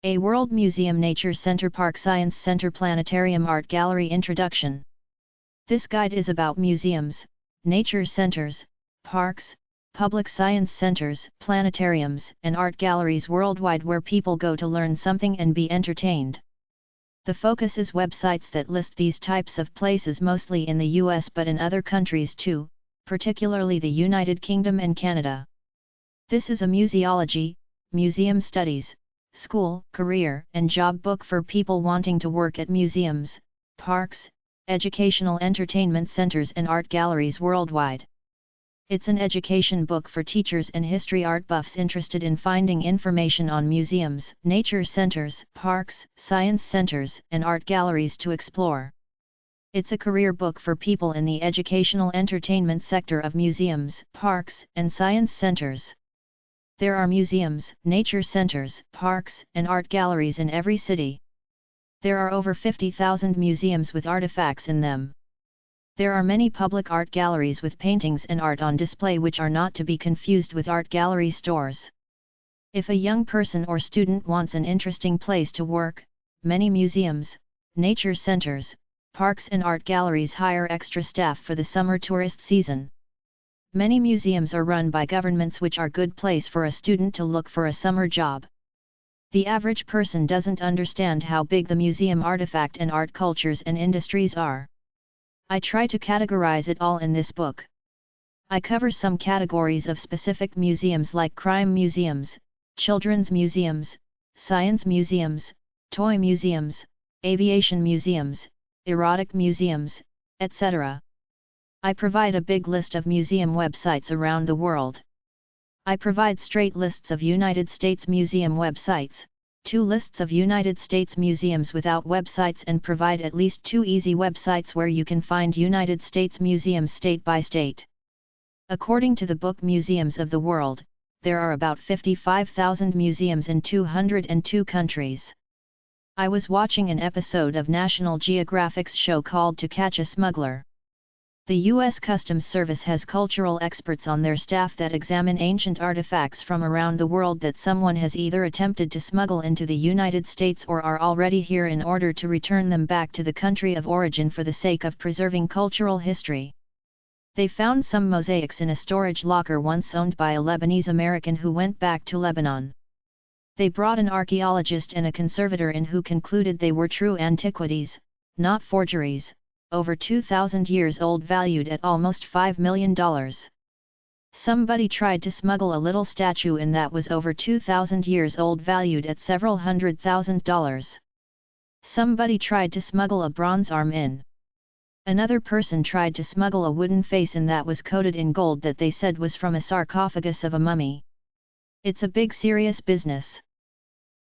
A World Museum Nature Center Park Science Center-Planetarium-Art Gallery Introduction. This guide is about museums, nature centers, parks, public science centers, planetariums, and art galleries worldwide where people go to learn something and be entertained. The focus is websites that list these types of places mostly in the US but in other countries too, particularly the United Kingdom and Canada. This is a museology, museum studies, school, career, and job book for people wanting to work at museums, parks, educational entertainment centers and art galleries worldwide. It's an education book for teachers and history art buffs interested in finding information on museums, nature centers, parks, science centers, and art galleries to explore. It's a career book for people in the educational entertainment sector of museums, parks, and science centers. There are museums, nature centers, parks, and art galleries in every city. There are over 50,000 museums with artifacts in them. There are many public art galleries with paintings and art on display which are not to be confused with art gallery stores. If a young person or student wants an interesting place to work, many museums, nature centers, parks and art galleries hire extra staff for the summer tourist season. Many museums are run by governments which are good place for a student to look for a summer job. The average person doesn't understand how big the museum artifact and art cultures and industries are. I try to categorize it all in this book. I cover some categories of specific museums like crime museums, children's museums, science museums, toy museums, aviation museums, erotic museums, etc. I provide a big list of museum websites around the world. I provide straight lists of United States museum websites, 2 lists of United States museums without websites, and provide at least 2 easy websites where you can find United States museums state by state. According to the book Museums of the World, there are about 55,000 museums in 202 countries. I was watching an episode of National Geographic's show called To Catch a Smuggler. The U.S. Customs Service has cultural experts on their staff that examine ancient artifacts from around the world that someone has either attempted to smuggle into the United States or are already here in order to return them back to the country of origin for the sake of preserving cultural history. They found some mosaics in a storage locker once owned by a Lebanese American who went back to Lebanon. They brought an archaeologist and a conservator in who concluded they were true antiquities, not forgeries, over 2,000 years old, valued at almost $5 million. Somebody tried to smuggle a little statue in that was over 2,000 years old, valued at several $100,000. Somebody tried to smuggle a bronze arm in. Another person tried to smuggle a wooden face in that was coated in gold that they said was from a sarcophagus of a mummy. It's a big serious business.